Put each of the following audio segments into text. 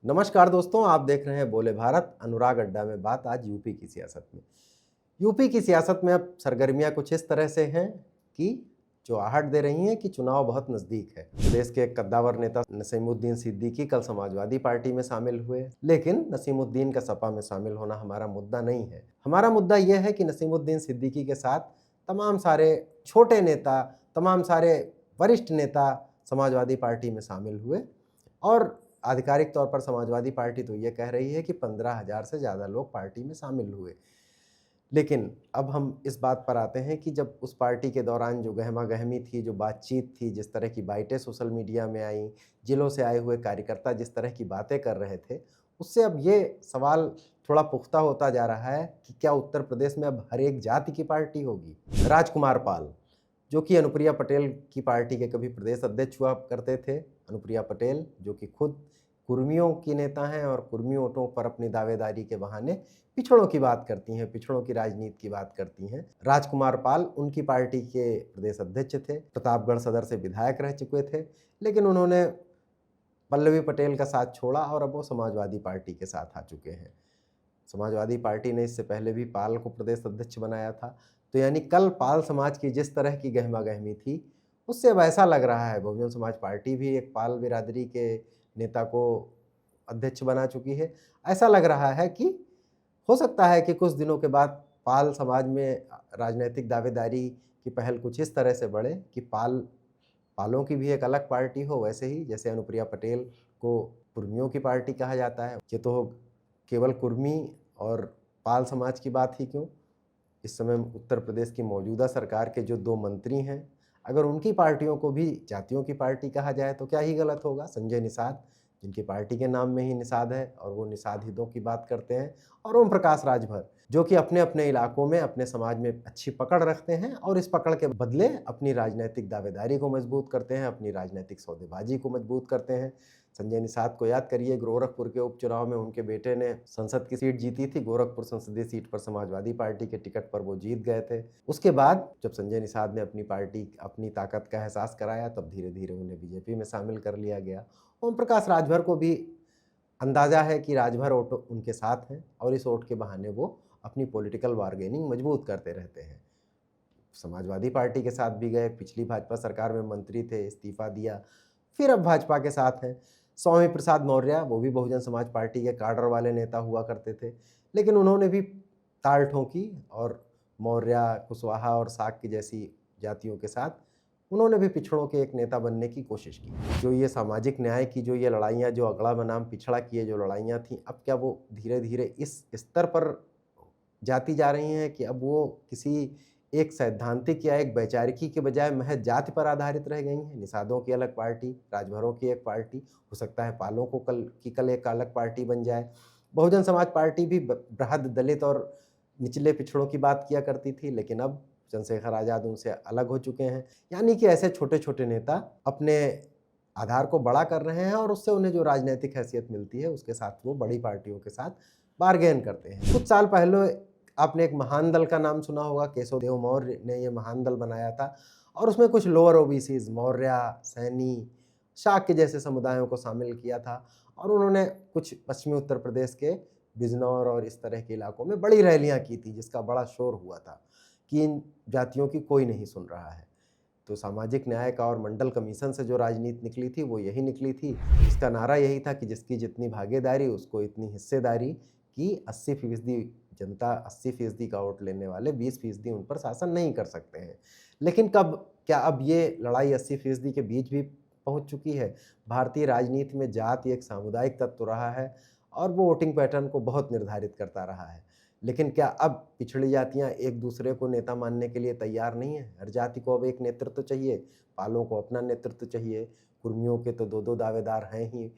नमस्कार दोस्तों, आप देख रहे हैं बोले भारत। अनुराग अड्डा में बात आज यूपी की सियासत में। यूपी की सियासत में अब सरगर्मियां कुछ इस तरह से हैं कि जो आहट दे रही हैं कि चुनाव बहुत नज़दीक है। देश के एक कद्दावर नेता नसीमुद्दीन सिद्दीकी कल समाजवादी पार्टी में शामिल हुए, लेकिन नसीमुद्दीन का सपा में शामिल होना हमारा मुद्दा नहीं है। हमारा मुद्दा यह है कि नसीमुद्दीन सिद्दीकी के साथ तमाम सारे छोटे नेता, तमाम सारे वरिष्ठ नेता समाजवादी पार्टी में शामिल हुए और आधिकारिक तौर पर समाजवादी पार्टी तो ये कह रही है कि 15,000 से ज़्यादा लोग पार्टी में शामिल हुए। लेकिन अब हम इस बात पर आते हैं कि जब उस पार्टी के दौरान जो गहमा-गहमी थी, जो बातचीत थी, जिस तरह की बाइटें सोशल मीडिया में आईं, जिलों से आए हुए कार्यकर्ता जिस तरह की बातें कर रहे थे, उससे अब ये सवाल थोड़ा पुख्ता होता जा रहा है कि क्या उत्तर प्रदेश में अब हर एक जाति की पार्टी होगी? राजकुमार पाल, जो कि अनुप्रिया पटेल की पार्टी के कभी प्रदेश अध्यक्ष हुआ करते थे। अनुप्रिया पटेल जो कि खुद कुर्मियों की नेता हैं और कुर्मी वोटों पर अपनी दावेदारी के बहाने पिछड़ों की बात करती हैं, पिछड़ों की राजनीति की बात करती हैं। राजकुमार पाल उनकी पार्टी के प्रदेश अध्यक्ष थे, प्रतापगढ़ सदर से विधायक रह चुके थे, लेकिन उन्होंने पल्लवी पटेल का साथ छोड़ा और अब वो समाजवादी पार्टी के साथ आ चुके हैं। समाजवादी पार्टी ने इससे पहले भी पाल को प्रदेश अध्यक्ष बनाया था। तो यानी कल पाल समाज की जिस तरह की गहमा-गहमी थी, उससे अब ऐसा लग रहा है बहुजन समाज पार्टी भी एक पाल बिरादरी के नेता को अध्यक्ष बना चुकी है। ऐसा लग रहा है कि हो सकता है कि कुछ दिनों के बाद पाल समाज में राजनैतिक दावेदारी की पहल कुछ इस तरह से बढ़े कि पालों की भी एक अलग पार्टी हो, वैसे ही जैसे अनुप्रिया पटेल को कुर्मियों की पार्टी कहा जाता है। ये तो केवल कुर्मी और पाल समाज की बात ही क्यों, इस समय उत्तर प्रदेश की मौजूदा सरकार के जो 2 मंत्री हैं, अगर उनकी पार्टियों को भी जातियों की पार्टी कहा जाए तो क्या ही गलत होगा। संजय निषाद, जिनकी पार्टी के नाम में ही निषाद है और वो निषाद हितों की बात करते हैं, और ओम प्रकाश राजभर, जो कि अपने-अपने इलाकों में, अपने समाज में अच्छी पकड़ रखते हैं और इस पकड़ के बदले अपनी राजनैतिक दावेदारी को मजबूत करते हैं, अपनी राजनैतिक सौदेबाजी को मजबूत करते हैं। संजय निषाद को याद करिए, गोरखपुर के उपचुनाव में उनके बेटे ने संसद की सीट जीती थी। गोरखपुर संसदीय सीट पर समाजवादी पार्टी के टिकट पर वो जीत गए थे। उसके बाद जब संजय निषाद ने अपनी ताकत का एहसास कराया, तब धीरे-धीरे उन्हें बीजेपी में शामिल कर लिया गया। ओम प्रकाश राजभर को भी अंदाज़ा है कि राजभर वोट उनके साथ हैं और इस वोट के बहाने वो अपनी पॉलिटिकल बार्गेनिंग मजबूत करते रहते हैं। समाजवादी पार्टी के साथ भी गए, पिछली भाजपा सरकार में मंत्री थे, इस्तीफा दिया, फिर अब भाजपा के साथ हैं। स्वामी प्रसाद मौर्य, वो भी बहुजन समाज पार्टी के काडर वाले नेता हुआ करते थे, लेकिन उन्होंने भी ताल ठोंकी और मौर्य, कुशवाहा और साक्य जैसी जातियों के साथ उन्होंने भी पिछड़ों के एक नेता बनने की कोशिश की। जो ये सामाजिक न्याय की जो ये लड़ाइयाँ, जो अगड़ा बनाम पिछड़ा की ये जो लड़ाइयाँ थीं, अब क्या वो धीरे-धीरे इस स्तर पर जाती जा रही हैं कि अब वो किसी एक सैद्धांतिक या एक वैचारिकी के बजाय महज जाति पर आधारित रह गई हैं। निषादों की अलग पार्टी, राजभरों की एक पार्टी, हो सकता है पालों को कल एक अलग पार्टी बन जाए। बहुजन समाज पार्टी भी बृहद दलित और निचले पिछड़ों की बात किया करती थी, लेकिन अब चंद्रशेखर आज़ाद उनसे अलग हो चुके हैं। यानी कि ऐसे छोटे-छोटे नेता अपने आधार को बड़ा कर रहे हैं और उससे उन्हें जो राजनैतिक हैसियत मिलती है, उसके साथ वो बड़ी पार्टियों के साथ बार्गेन करते हैं। कुछ साल पहले आपने एक महान दल का नाम सुना होगा, केशव देव मौर्य ने ये महान दल बनाया था और उसमें कुछ लोअर ओबीसीज, मौर्य, सैनी, शाक्य जैसे समुदायों को शामिल किया था और उन्होंने कुछ पश्चिमी उत्तर प्रदेश के बिजनौर और इस तरह के इलाकों में बड़ी रैलियां की थी, जिसका बड़ा शोर हुआ था कि इन जातियों की कोई नहीं सुन रहा है। तो सामाजिक न्याय का और मंडल कमीशन से जो राजनीति निकली थी वो यही निकली थी। इसका नारा यही था कि जिसकी जितनी भागीदारी उसको इतनी हिस्सेदारी, की 80% जनता, 80% का वोट लेने वाले 20% उन पर शासन नहीं कर सकते हैं। लेकिन क्या अब ये लड़ाई 80% के बीच भी पहुंच चुकी है? भारतीय राजनीति में जाति एक सामुदायिक तत्व रहा है और वो वोटिंग पैटर्न को बहुत निर्धारित करता रहा है। लेकिन क्या अब पिछड़ी जातियां एक दूसरे को नेता मानने के लिए तैयार नहीं है? हर जाति को अब एक नेतृत्व चाहिए, पालों को अपना नेतृत्व चाहिए, कुर्मियों के तो 2-2 दावेदार हैं ही।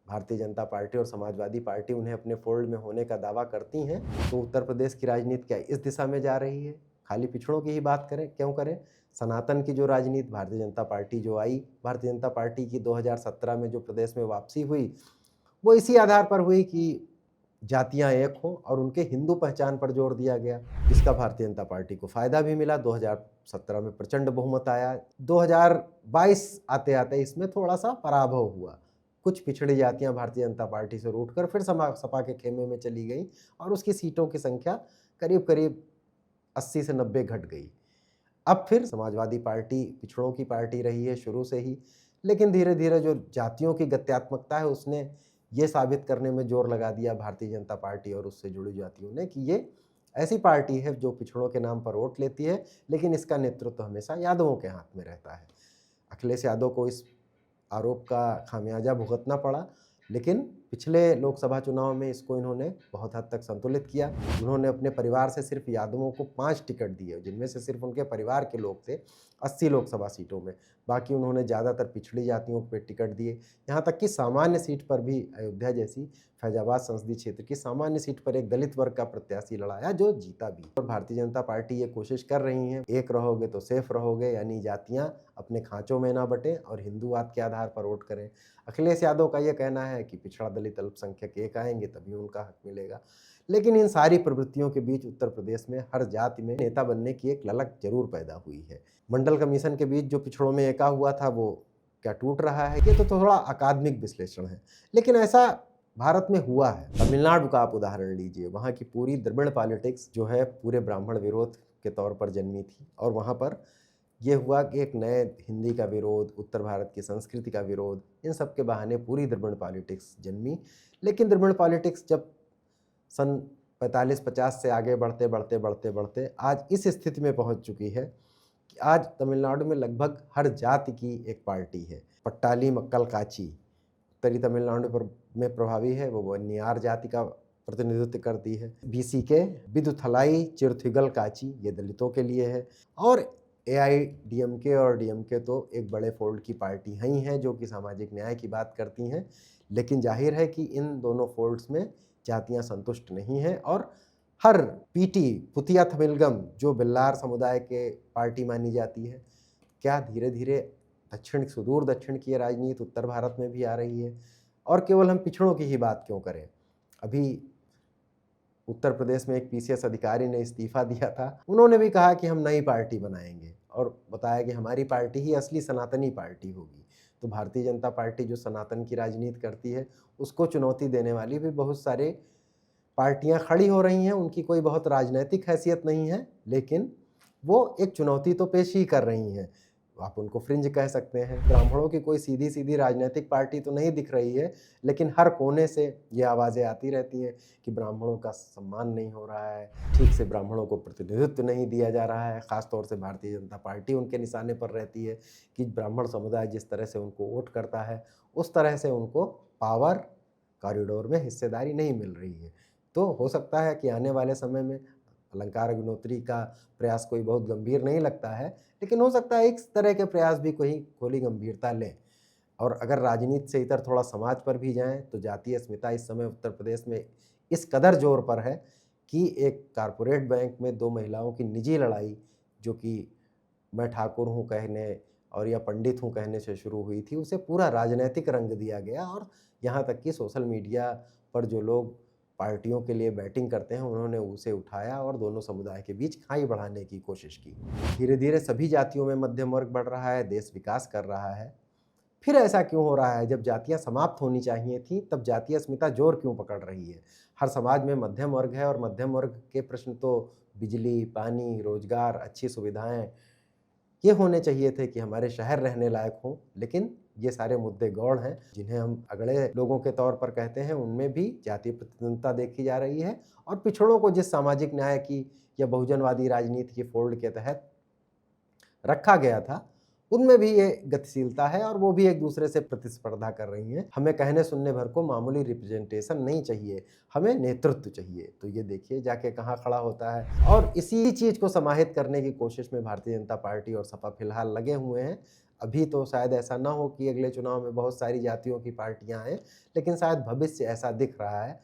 भारतीय जनता पार्टी और समाजवादी पार्टी उन्हें अपने फोल्ड में होने का दावा करती हैं। तो उत्तर प्रदेश की राजनीति क्या इस दिशा में जा रही है? खाली पिछड़ों की ही बात करें, क्यों करें? सनातन की जो राजनीति, भारतीय जनता पार्टी जो आई, भारतीय जनता पार्टी की 2017 में जो प्रदेश में वापसी हुई, वो इसी आधार पर हुई कि जातियां एक हों और उनके हिंदू पहचान पर जोर दिया गया। इसका भारतीय जनता पार्टी को फायदा भी मिला। 2017 में प्रचंड बहुमत आया। 2022 आते आते इसमें थोड़ा सा पराभव हुआ। कुछ पिछड़ी जातियां भारतीय जनता पार्टी से रूठकर फिर सपा के खेमे में चली गई और उसकी सीटों की संख्या करीब करीब 80 से 90 घट गई। अब फिर समाजवादी पार्टी पिछड़ों की पार्टी रही है शुरू से ही, लेकिन धीरे धीरे जो जातियों की गत्यात्मकता है उसने ये साबित करने में जोर लगा दिया भारतीय जनता पार्टी और उससे जुड़ी जातियों ने कि ये ऐसी पार्टी है जो पिछड़ों के नाम पर वोट लेती है, लेकिन इसका नेतृत्व हमेशा यादवों के हाथ में रहता है। अखिलेश यादव को इस आरोप का खामियाजा भुगतना पड़ा, लेकिन पिछले लोकसभा चुनाव में इसको इन्होंने बहुत हद तक संतुलित किया। उन्होंने अपने परिवार से सिर्फ यादवों को 5 टिकट दिए, जिनमें से सिर्फ उनके परिवार के लोग थे 80 लोकसभा सीटों में। बाकी उन्होंने ज़्यादातर पिछड़ी जातियों पे टिकट दिए। यहाँ तक कि सामान्य सीट पर भी अयोध्या जैसी फैजाबाद संसदीय क्षेत्र की सामान्य सीट पर एक दलित वर्ग का प्रत्याशी लड़ाया जो जीता भी। और भारतीय जनता पार्टी ये कोशिश कर रही है, एक रहोगे तो सेफ रहोगे, यानी जातियाँ अपने खांचों में ना बटें और हिंदूवाद के आधार पर वोट करें। अखिलेश यादव का ये कहना है कि पिछड़ा दलित अल्पसंख्यक एक आएंगे तभी उनका हक मिलेगा। लेकिन इन सारी प्रवृत्तियों के बीच उत्तर प्रदेश में हर जाति में नेता बनने की एक ललक जरूर पैदा हुई है। मंडल कमीशन के बीच जो पिछड़ों में एका हुआ था वो क्या टूट रहा है? ये तो थोड़ा अकादमिक विश्लेषण है, लेकिन ऐसा भारत में हुआ है। तमिलनाडु का आप उदाहरण लीजिए, वहाँ की पूरी द्रविड़ पॉलिटिक्स जो है पूरे ब्राह्मण विरोध के तौर पर जन्मी थी और वहाँ पर ये हुआ कि एक नए हिंदी का विरोध, उत्तर भारत की संस्कृति का विरोध, इन सब के बहाने पूरी द्रविड़ पॉलिटिक्स जन्मी। लेकिन द्रविड़ पॉलिटिक्स जब सन 45-50 से आगे बढ़ते बढ़ते बढ़ते बढ़ते आज इस स्थिति में पहुंच चुकी है कि आज तमिलनाडु में लगभग हर जाति की एक पार्टी है। पट्टाली मक्कल काची उत्तरी तमिलनाडु पर में प्रभावी है, वो वन्नियार जाति का प्रतिनिधित्व करती है। बीसी के विदुथलाई चिरथिगल काची ये दलितों के लिए है, और एआईडीएमके और डीएमके तो एक बड़े फोल्ड की पार्टी ही हैं जो कि सामाजिक न्याय की बात करती हैं। लेकिन जाहिर है कि इन दोनों फोल्ड्स में जातियां संतुष्ट नहीं हैं और हर पीटी पुतिया थमिलगम जो बिल्लार समुदाय के पार्टी मानी जाती है, क्या धीरे धीरे दक्षिण सुदूर दक्षिण की राजनीति उत्तर भारत में भी आ रही है। और केवल हम पिछड़ों की ही बात क्यों करें, अभी उत्तर प्रदेश में एक पीसीएस अधिकारी ने इस्तीफा दिया था, उन्होंने भी कहा कि हम नई पार्टी बनाएंगे और बताया कि हमारी पार्टी ही असली सनातनी पार्टी होगी। तो भारतीय जनता पार्टी जो सनातन की राजनीति करती है उसको चुनौती देने वाली भी बहुत सारे पार्टियां खड़ी हो रही हैं। उनकी कोई बहुत राजनीतिक हैसियत नहीं है, लेकिन वो एक चुनौती तो पेश ही कर रही हैं। आप उनको फ्रिंज कह सकते हैं। ब्राह्मणों की कोई सीधी सीधी राजनीतिक पार्टी तो नहीं दिख रही है, लेकिन हर कोने से ये आवाज़ें आती रहती हैं कि ब्राह्मणों का सम्मान नहीं हो रहा है, ठीक से ब्राह्मणों को प्रतिनिधित्व नहीं दिया जा रहा है। ख़ासतौर से भारतीय जनता पार्टी उनके निशाने पर रहती है कि ब्राह्मण समुदाय जिस तरह से उनको वोट करता है उस तरह से उनको पावर कॉरिडोर में हिस्सेदारी नहीं मिल रही है। तो हो सकता है कि आने वाले समय में अलंकार अग्निहोत्री का प्रयास कोई बहुत गंभीर नहीं लगता है, लेकिन हो सकता है इस तरह के प्रयास भी कोई खोली गंभीरता लें। और अगर राजनीति से इतर थोड़ा समाज पर भी जाएं तो जातीय अस्मिता इस समय उत्तर प्रदेश में इस कदर जोर पर है कि एक कारपोरेट बैंक में 2 महिलाओं की निजी लड़ाई, जो कि मैं ठाकुर हूँ कहने और या पंडित हूँ कहने से शुरू हुई थी, उसे पूरा राजनीतिक रंग दिया गया। और यहाँ तक कि सोशल मीडिया पर जो लोग पार्टियों के लिए बैटिंग करते हैं उन्होंने उसे उठाया और दोनों समुदाय के बीच खाई बढ़ाने की कोशिश की। धीरे धीरे सभी जातियों में मध्यम वर्ग बढ़ रहा है, देश विकास कर रहा है। फिर ऐसा क्यों हो रहा है? जब जातियां समाप्त होनी चाहिए थी तब जातीय अस्मिता जोर क्यों पकड़ रही है? हर समाज में मध्यम वर्ग है और मध्यम वर्ग के प्रश्न तो बिजली, पानी, रोजगार, अच्छी सुविधाएं ये होने चाहिए थे कि हमारे शहर रहने लायक हों। लेकिन ये सारे मुद्दे गौण हैं जिन्हें हम अगड़े लोगों के तौर पर कहते हैं, उनमें भी जातीय प्रतिनिधित्व देखी जा रही है। और पिछड़ों को जिस सामाजिक न्याय की या बहुजनवादी राजनीति के फोल्ड के तहत रखा गया था उनमें भी ये गतिशीलता है और वो भी एक दूसरे से प्रतिस्पर्धा कर रही हैं। हमें कहने सुनने भर को मामूली रिप्रेजेंटेशन नहीं चाहिए, हमें नेतृत्व चाहिए। तो ये देखिए जाके कहाँ खड़ा होता है। और इसी चीज़ को समाहित करने की कोशिश में भारतीय जनता पार्टी और सपा फिलहाल लगे हुए हैं। अभी तो शायद ऐसा ना हो कि अगले चुनाव में बहुत सारी जातियों की पार्टियां आएँ, लेकिन शायद भविष्य ऐसा दिख रहा है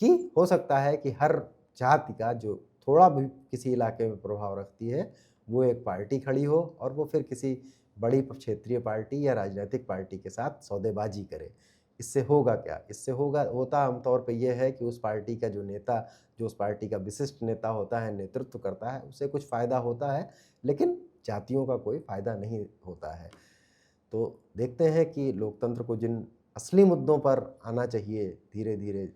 कि हो सकता है कि हर जाति का जो थोड़ा भी किसी इलाके में प्रभाव रखती है वो एक पार्टी खड़ी हो और वो फिर किसी बड़ी क्षेत्रीय पार्टी या राजनीतिक पार्टी के साथ सौदेबाजी करे। इससे होगा क्या? इससे होता आमतौर पे ये है कि उस पार्टी का जो नेता, जो उस पार्टी का विशिष्ट नेता होता है, नेतृत्व करता है, उसे कुछ फ़ायदा होता है, लेकिन जातियों का कोई फ़ायदा नहीं होता है। तो देखते हैं कि लोकतंत्र को जिन असली मुद्दों पर आना चाहिए धीरे धीरे,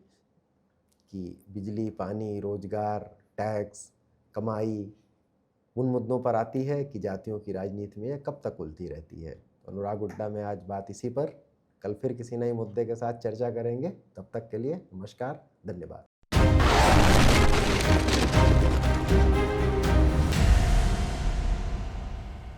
कि बिजली, पानी, रोजगार, टैक्स, कमाई, उन मुद्दों पर आती है कि जातियों की राजनीति में ये कब तक उलझी रहती है। तो अनुराग हुड्डा में आज बात इसी पर, कल फिर किसी नए मुद्दे के साथ चर्चा करेंगे। तब तक के लिए नमस्कार, धन्यवाद।